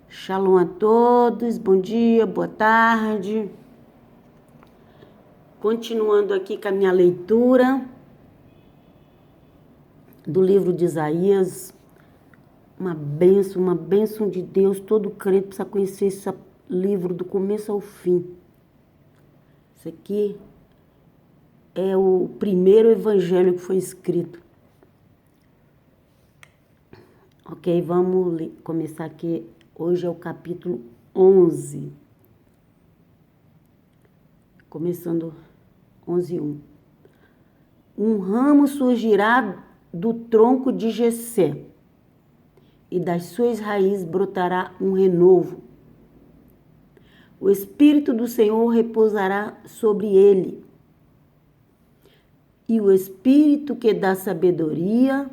Shalom a todos, bom dia, boa tarde. Continuando aqui com a minha leitura do livro de Isaías, uma bênção de Deus. Todo crente precisa conhecer esse livro do começo ao fim. Esse aqui é o primeiro evangelho que foi escrito. Ok, vamos começar aqui. Hoje é o capítulo 11. Começando 11:1. Um ramo surgirá do tronco de Jessé, e das suas raízes brotará um renovo. O Espírito do Senhor repousará sobre ele, e o Espírito que dá sabedoria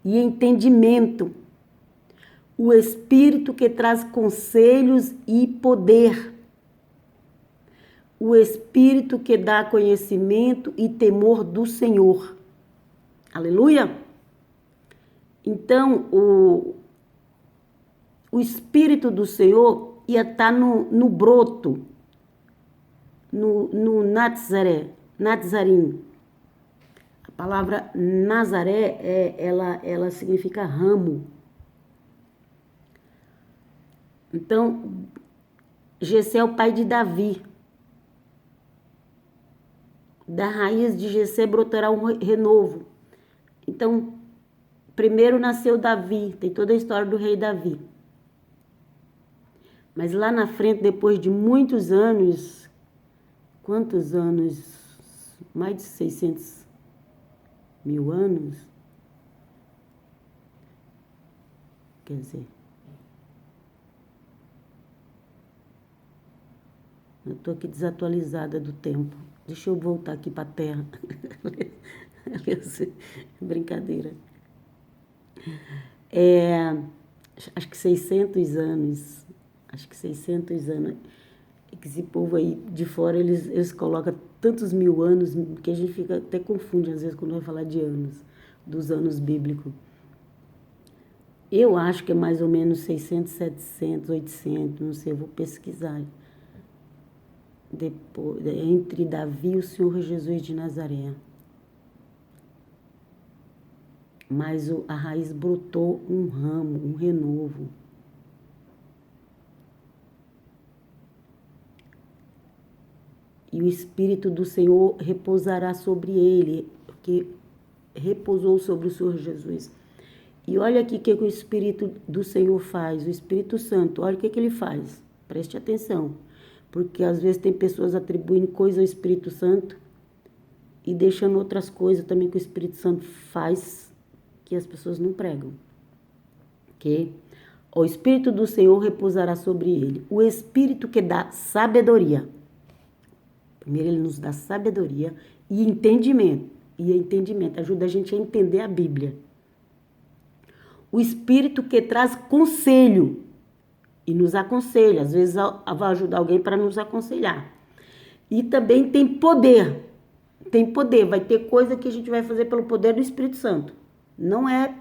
e entendimento, o Espírito que traz conselhos e poder, o Espírito que dá conhecimento e temor do Senhor. Aleluia! Então, o Espírito do Senhor ia estar no broto, no Nazarim. A palavra Nazaré, ela significa ramo. Então, Jessé é o pai de Davi. Da raiz de Jessé brotará um renovo. Então, primeiro nasceu Davi, tem toda a história do rei Davi. Mas lá na frente, depois de muitos anos, quantos anos? Mais de 600 mil anos? Quer dizer, eu estou aqui desatualizada do tempo. Deixa eu voltar aqui para a Terra. Brincadeira. Acho que 600 anos. Esse povo aí de fora, eles colocam tantos mil anos que a gente fica até confunde às vezes quando vai falar de anos, dos anos bíblicos. Eu acho que é mais ou menos 600, 700, 800, não sei, eu vou pesquisar. Depois, entre Davi e o Senhor Jesus de Nazaré. Mas a raiz brotou um ramo, um renovo. E o Espírito do Senhor repousará sobre ele, porque repousou sobre o Senhor Jesus. E olha aqui o que o Espírito do Senhor faz, o Espírito Santo, olha o que ele faz, preste atenção. Porque às vezes tem pessoas atribuindo coisas ao Espírito Santo e deixando outras coisas também que o Espírito Santo faz que as pessoas não pregam. Ok? O Espírito do Senhor repousará sobre ele. O Espírito que dá sabedoria. Primeiro ele nos dá sabedoria e entendimento. E entendimento ajuda a gente a entender a Bíblia. O Espírito que traz conselho e nos aconselha. Às vezes vai ajudar alguém para nos aconselhar. E também tem poder. Tem poder. Vai ter coisa que a gente vai fazer pelo poder do Espírito Santo. Não é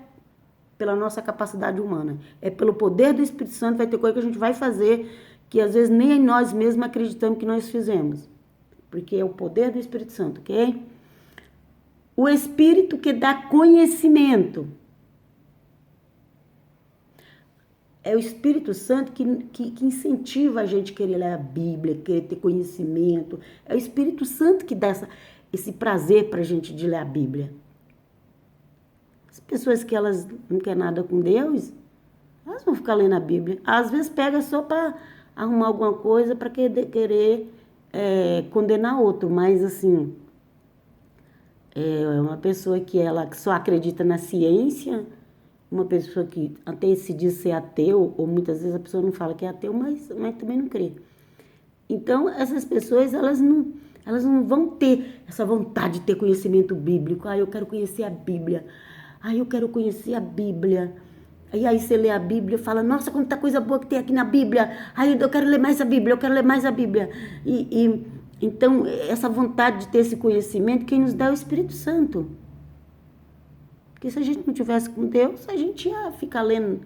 pela nossa capacidade humana. É pelo poder do Espírito Santo. Vai ter coisa que a gente vai fazer que às vezes nem nós mesmos acreditamos que nós fizemos. Porque é o poder do Espírito Santo, ok? O Espírito que dá conhecimento. É o Espírito Santo que incentiva a gente a querer ler a Bíblia, querer ter conhecimento. É o Espírito Santo que dá esse prazer para a gente de ler a Bíblia. As pessoas que elas não querem nada com Deus, elas vão ficar lendo a Bíblia. Às vezes pega só para arrumar alguma coisa, para querer condenar outro. Mas assim, é uma pessoa que só acredita na ciência, uma pessoa que até se diz ser ateu, ou muitas vezes a pessoa não fala que é ateu, mas também não crê. Então, essas pessoas, elas não vão ter essa vontade de ter conhecimento bíblico. Eu quero conhecer a Bíblia. Eu quero conhecer a Bíblia. E aí você lê a Bíblia e fala, nossa, quanta coisa boa que tem aqui na Bíblia. Eu quero ler mais a Bíblia, eu quero ler mais a Bíblia. Então, essa vontade de ter esse conhecimento, quem nos dá é o Espírito Santo. Porque se a gente não tivesse com Deus, a gente ia ficar lendo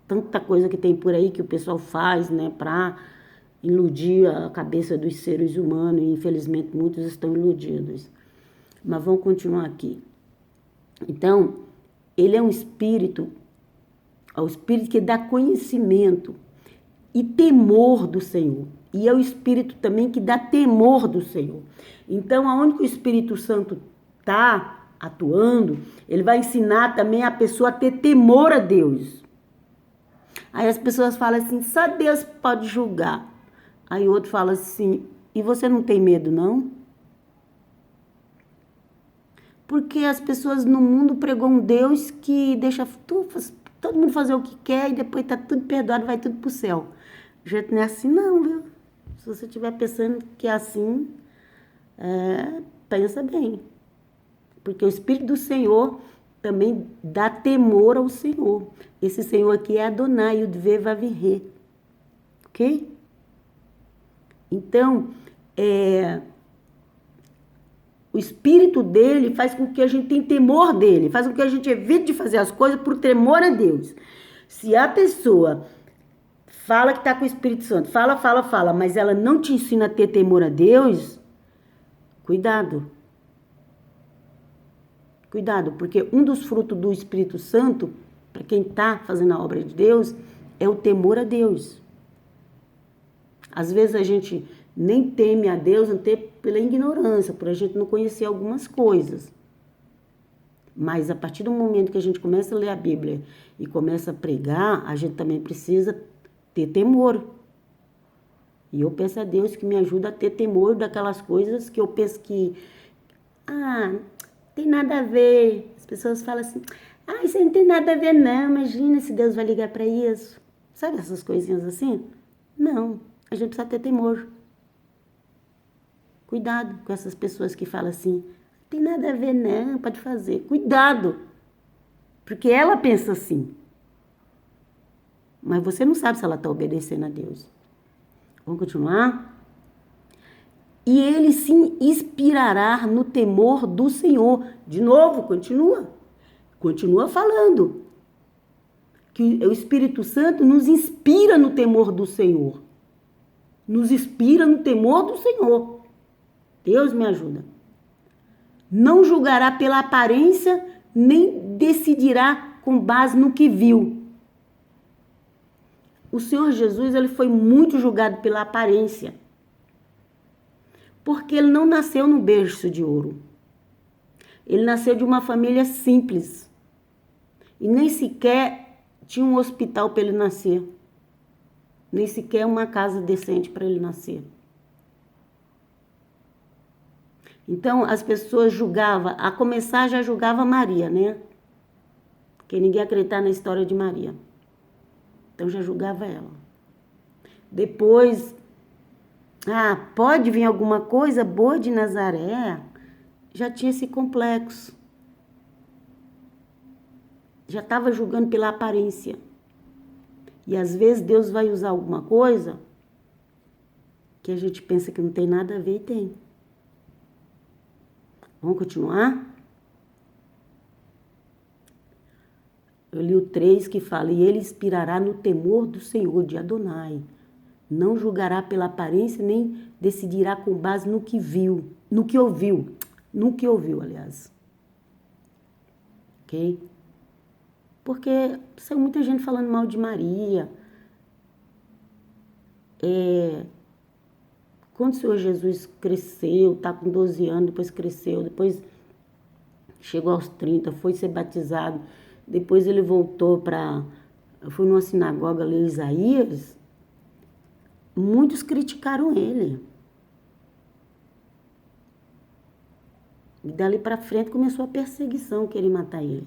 tanta coisa que tem por aí que o pessoal faz, né, para iludir a cabeça dos seres humanos, e infelizmente muitos estão iludidos. Mas vamos continuar aqui. Então, ele é um espírito, é o espírito que dá conhecimento e temor do Senhor. E é o espírito também que dá temor do Senhor. Então, aonde que o Espírito Santo está atuando, ele vai ensinar também a pessoa a ter temor a Deus. Aí as pessoas falam assim, só Deus pode julgar. Aí o outro fala assim, e você não tem medo, não? Porque as pessoas no mundo pregam um Deus que deixa todo mundo fazer o que quer e depois tá tudo perdoado, vai tudo pro céu. O jeito não é assim não, viu? Se você estiver pensando que é assim, pensa bem. Porque o Espírito do Senhor também dá temor ao Senhor. Esse Senhor aqui é Adonai, o Dve Vavirê. Ok? Então, o espírito dele faz com que a gente tenha temor dele, faz com que a gente evite de fazer as coisas por temor a Deus. Se a pessoa fala que está com o Espírito Santo, fala, mas ela não te ensina a ter temor a Deus, cuidado. Cuidado, porque um dos frutos do Espírito Santo, para quem está fazendo a obra de Deus, é o temor a Deus. Às vezes a gente nem teme a Deus, até pela ignorância, por a gente não conhecer algumas coisas. Mas a partir do momento que a gente começa a ler a Bíblia e começa a pregar, a gente também precisa ter temor. E eu peço a Deus que me ajude a ter temor daquelas coisas que eu penso que, tem nada a ver. As pessoas falam assim, isso aí não tem nada a ver não, imagina se Deus vai ligar para isso. Sabe essas coisinhas assim? Não, a gente precisa ter temor. Cuidado com essas pessoas que falam assim, não tem nada a ver não, pode fazer. Cuidado, porque ela pensa assim. Mas você não sabe se ela está obedecendo a Deus. Vamos continuar? E ele se inspirará no temor do Senhor. De novo, continua falando. Que o Espírito Santo nos inspira no temor do Senhor. Nos inspira no temor do Senhor. Deus me ajuda. Não julgará pela aparência, nem decidirá com base no que viu. O Senhor Jesus, ele foi muito julgado pela aparência. Porque ele não nasceu no berço de ouro. Ele nasceu de uma família simples. E nem sequer tinha um hospital para ele nascer. Nem sequer uma casa decente para ele nascer. Então, as pessoas julgavam, a começar já julgava Maria, né? Porque ninguém acreditava na história de Maria. Então, já julgava ela. Depois, pode vir alguma coisa boa de Nazaré? Já tinha esse complexo. Já estava julgando pela aparência. E às vezes Deus vai usar alguma coisa que a gente pensa que não tem nada a ver e tem. Vamos continuar? Eu li o 3 que fala, e ele inspirará no temor do Senhor, de Adonai. Não julgará pela aparência, nem decidirá com base no que viu, no que ouviu, aliás. Ok? Porque saiu muita gente falando mal de Maria. Quando o Senhor Jesus cresceu, tá com 12 anos, depois cresceu, depois chegou aos 30, foi ser batizado, depois ele voltou foi numa sinagoga ler Isaías, muitos criticaram ele. E dali para frente começou a perseguição, querer matar ele.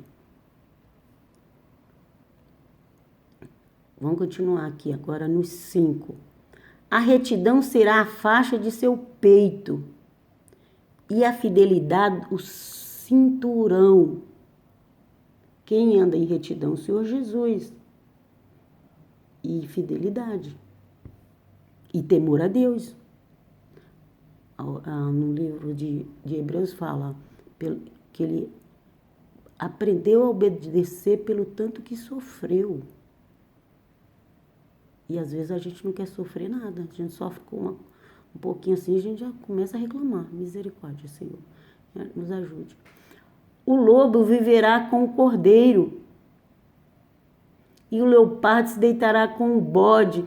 Vamos continuar aqui agora nos 5. A retidão será a faixa de seu peito e a fidelidade o cinturão. Quem anda em retidão? O Senhor Jesus. E fidelidade. E temor a Deus. no livro de Hebreus fala que ele aprendeu a obedecer pelo tanto que sofreu. E às vezes a gente não quer sofrer nada, a gente sofre com um pouquinho assim, a gente já começa a reclamar. Misericórdia, Senhor, nos ajude. O lobo viverá com o cordeiro, e o leopardo se deitará com o bode,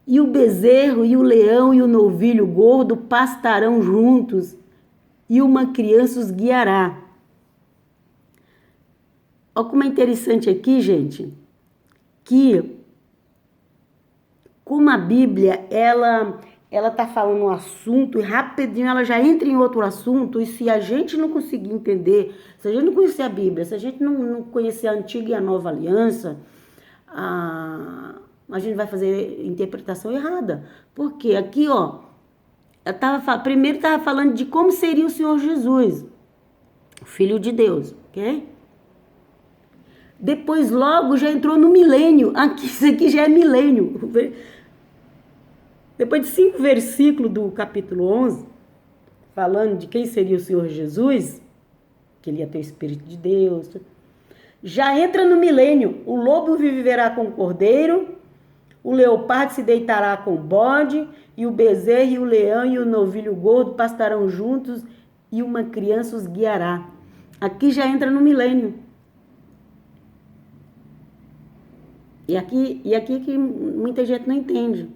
e o bezerro, e o leão, e o novilho gordo pastarão juntos, e uma criança os guiará. Olha como é interessante aqui, gente, que como a Bíblia, ela tá falando um assunto e rapidinho ela já entra em outro assunto, e se a gente não conseguir entender, se a gente não conhecer a Bíblia, se a gente não conhecer a antiga e a nova aliança, a gente vai fazer interpretação errada. Porque aqui, ó, primeiro estava falando de como seria o Senhor Jesus, o Filho de Deus, ok? Depois logo já entrou no milênio, isso aqui já é milênio. Depois de 5 versículos do capítulo 11, falando de quem seria o Senhor Jesus, que ele ia ter o Espírito de Deus, já entra no milênio. O lobo viverá com o cordeiro, o leopardo se deitará com o bode, e o bezerro, e o leão, e o novilho gordo pastarão juntos, e uma criança os guiará. Aqui já entra no milênio. E aqui que muita gente não entende.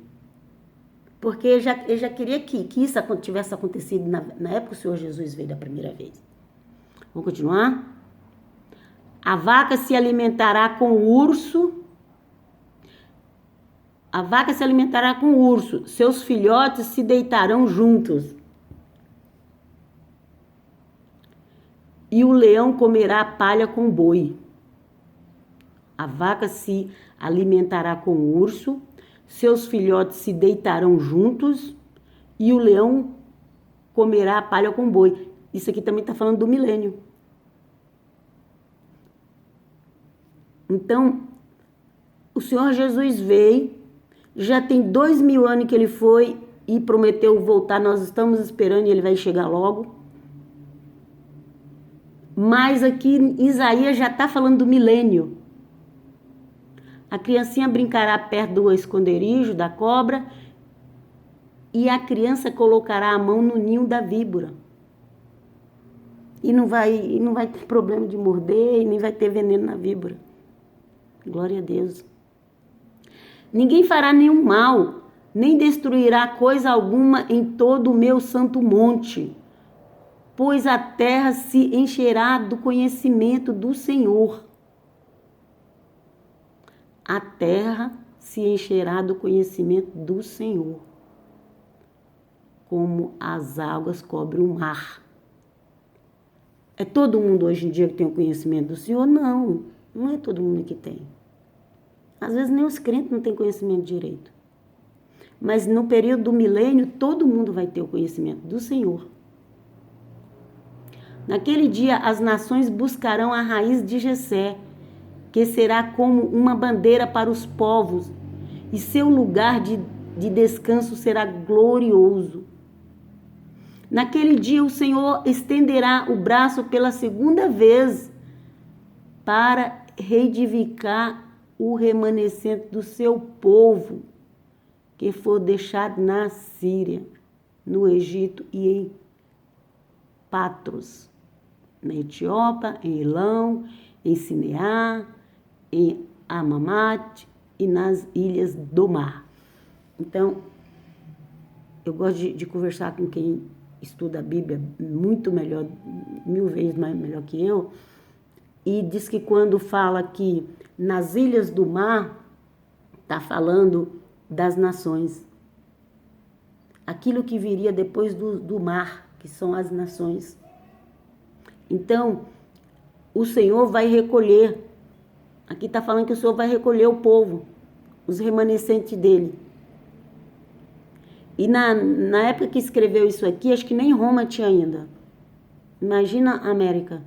Porque ele já queria que isso tivesse acontecido na época que o Senhor Jesus veio da primeira vez. Vamos continuar? A vaca se alimentará com o urso. A vaca se alimentará com o urso. Seus filhotes se deitarão juntos. E o leão comerá palha com boi. A vaca se alimentará com o urso. Seus filhotes se deitarão juntos, e o leão comerá a palha com boi. Isso aqui também está falando do milênio. Então, o Senhor Jesus veio, já tem 2000 anos que ele foi e prometeu voltar, nós estamos esperando e ele vai chegar logo. Mas aqui Isaías já está falando do milênio. A criancinha brincará perto do esconderijo da cobra, e a criança colocará a mão no ninho da víbora. E não vai ter problema de morder, e nem vai ter veneno na víbora. Glória a Deus. Ninguém fará nenhum mal, nem destruirá coisa alguma em todo o meu santo monte, pois a terra se encherá do conhecimento do Senhor. A terra se encherá do conhecimento do Senhor, como as águas cobrem o mar. É todo mundo hoje em dia que tem o conhecimento do Senhor? Não, não é todo mundo que tem. Às vezes nem os crentes não têm conhecimento direito. Mas no período do milênio, todo mundo vai ter o conhecimento do Senhor. Naquele dia, as nações buscarão a raiz de Jessé, que será como uma bandeira para os povos, e seu lugar de descanso será glorioso. Naquele dia o Senhor estenderá o braço pela segunda vez para reedificar o remanescente do seu povo, que for deixado na Síria, no Egito e em Patros, na Etiópia, em Elão, em Sinear, em Amamate e nas ilhas do mar. Então, eu gosto de conversar com quem estuda a Bíblia muito melhor, 1000 vezes melhor que eu, e diz que quando fala que nas ilhas do mar, está falando das nações. Aquilo que viria depois do mar, que são as nações. Então, o Senhor vai recolher. Aqui está falando que o Senhor vai recolher o povo, os remanescentes dele. E na época que escreveu isso aqui, acho que nem Roma tinha ainda. Imagina a América.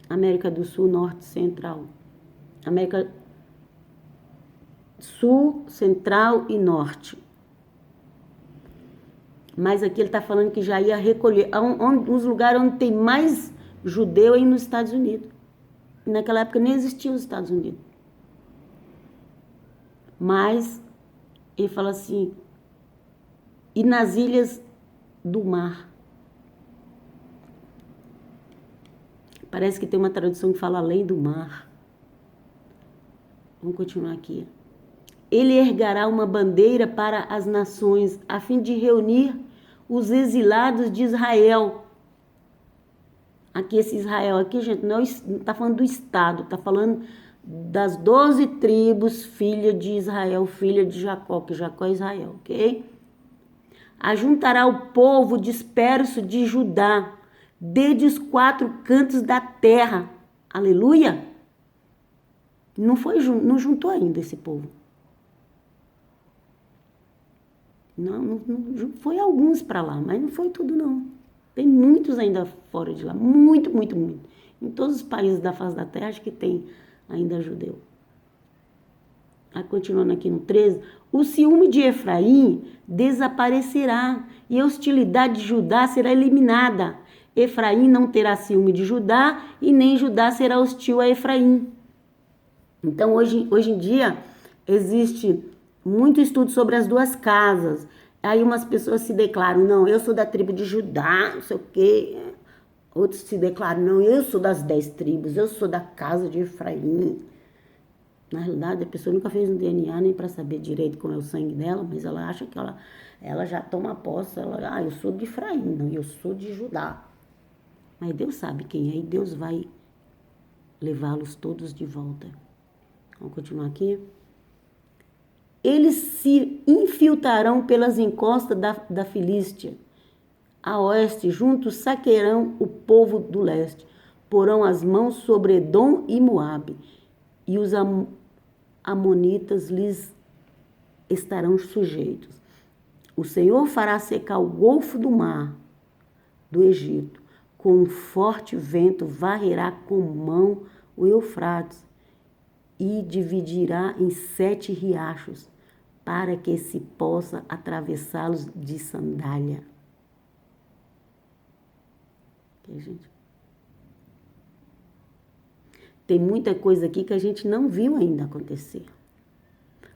América do Sul, Norte, Central. América Sul, Central e Norte. Mas aqui ele está falando que já ia recolher. Os lugares onde tem mais judeu é nos Estados Unidos. E naquela época nem existiam os Estados Unidos. Mas ele fala assim, e nas ilhas do mar. Parece que tem uma tradução que fala além do mar. Vamos continuar aqui. Ele erguerá uma bandeira para as nações, a fim de reunir os exilados de Israel. Aqui, esse Israel aqui, gente, não está falando do Estado, está falando das 12 tribos, filha de Israel, filha de Jacó, que Jacó é Israel, ok? Ajuntará o povo disperso de Judá, desde os 4 cantos da terra. Aleluia! Não juntou ainda esse povo. Não foi alguns para lá, mas não foi tudo não. Tem muitos ainda fora de lá, muito. Em todos os países da face da terra, acho que tem ainda judeu. Aí, continuando aqui no 13, o ciúme de Efraim desaparecerá e a hostilidade de Judá será eliminada. Efraim não terá ciúme de Judá e nem Judá será hostil a Efraim. Então, hoje em dia, existe muito estudo sobre as duas casas. Aí umas pessoas se declaram, não, eu sou da tribo de Judá, não sei o quê. Outros se declaram, não, eu sou das 10 tribos, eu sou da casa de Efraim. Na realidade, a pessoa nunca fez um DNA nem para saber direito como é o sangue dela, mas ela acha que ela já toma posse, eu sou de Efraim, não, eu sou de Judá. Mas Deus sabe quem é e Deus vai levá-los todos de volta. Vamos continuar aqui. Eles se infiltrarão pelas encostas da Filístia. A oeste, juntos saquearão o povo do leste. Porão as mãos sobre Edom e Moabe. E os amonitas lhes estarão sujeitos. O Senhor fará secar o golfo do mar do Egito. Com um forte vento varrerá com mão o Eufrates e dividirá em 7 riachos, para que se possa atravessá-los de sandália. Ok, gente? Tem muita coisa aqui que a gente não viu ainda acontecer,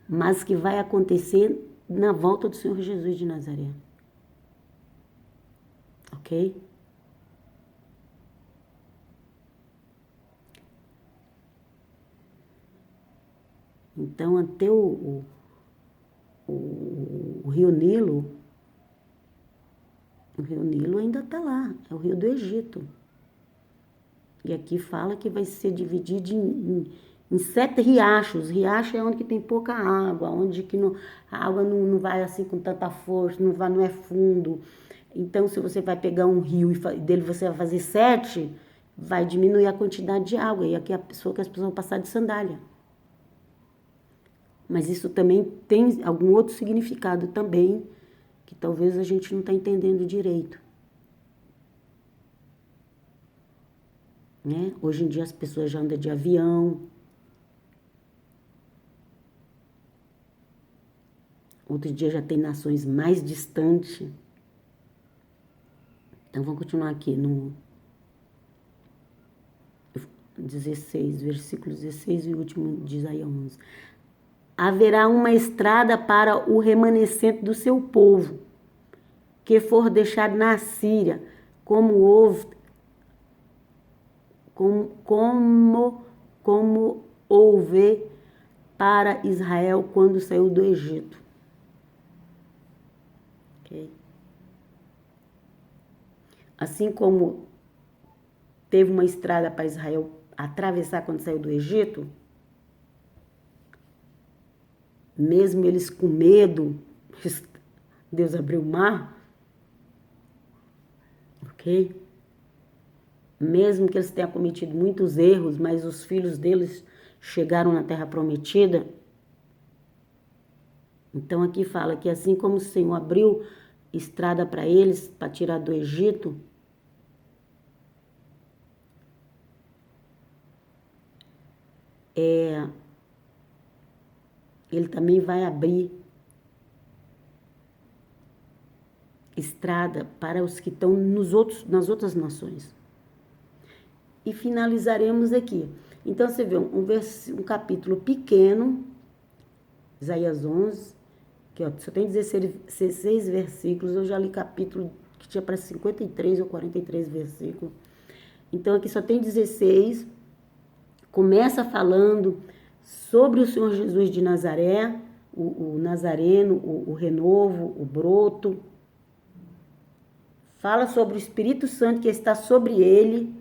mas que vai acontecer na volta do Senhor Jesus de Nazaré. Ok? Então, até o Rio Nilo ainda está lá, é o Rio do Egito. E aqui fala que vai ser dividido em 7 riachos. Riacho é onde que tem pouca água, onde que a água não vai assim com tanta força, não é fundo. Então, se você vai pegar um rio e dele você vai fazer 7, vai diminuir a quantidade de água. E aqui que as pessoas vão passar de sandália. Mas isso também tem algum outro significado também, que talvez a gente não está entendendo direito. Né? Hoje em dia as pessoas já andam de avião. Outro dia já tem nações mais distantes. Então vamos continuar aqui no 16, versículo 16 e o último de Isaías 11. Haverá uma estrada para o remanescente do seu povo, que for deixado na Síria, como houve para Israel quando saiu do Egito. Okay? Assim como teve uma estrada para Israel atravessar quando saiu do Egito, mesmo eles com medo, Deus abriu o mar, ok? Mesmo que eles tenham cometido muitos erros, mas os filhos deles chegaram na terra prometida. Então aqui fala que assim como o Senhor abriu estrada para eles, para tirar do Egito, Ele também vai abrir estrada para os que estão nas outras nações. E finalizaremos aqui. Então, você vê um capítulo pequeno, Isaías 11, que só tem 16 versículos. Eu já li capítulo que tinha para 53 ou 43 versículos. Então, aqui só tem 16. Começa falando sobre o Senhor Jesus de Nazaré, o Nazareno, o renovo, o broto. Fala sobre o Espírito Santo que está sobre ele,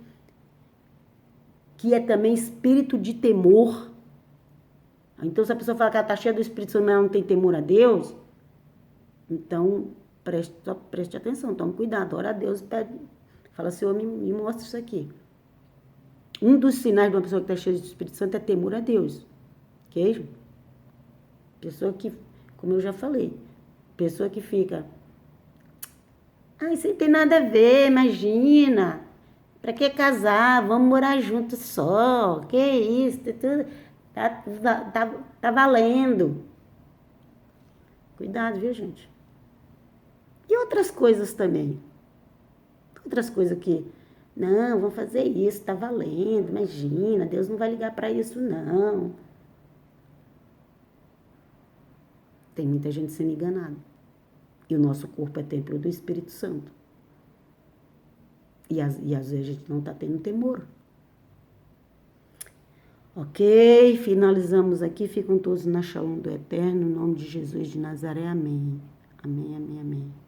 que é também espírito de temor. Então, se a pessoa fala que ela está cheia do Espírito Santo, mas ela não tem temor a Deus, então preste atenção, tome cuidado, ora a Deus, pede, fala, Senhor, me mostra isso aqui. Um dos sinais de uma pessoa que está cheia do Espírito Santo é temor a Deus. Ok? Pessoa que, como eu já falei, pessoa que fica, isso não tem nada a ver, imagina, pra que casar, vamos morar juntos só, que isso, tá valendo. Cuidado, viu, gente? E outras coisas também. Outras coisas que, não, vamos fazer isso, tá valendo, imagina, Deus não vai ligar para isso, não. Tem muita gente sendo enganada. E o nosso corpo é templo do Espírito Santo. E às vezes a gente não está tendo temor. Ok, finalizamos aqui. Ficam todos na Shalom do Eterno, em nome de Jesus de Nazaré. Amém. Amém, amém, amém.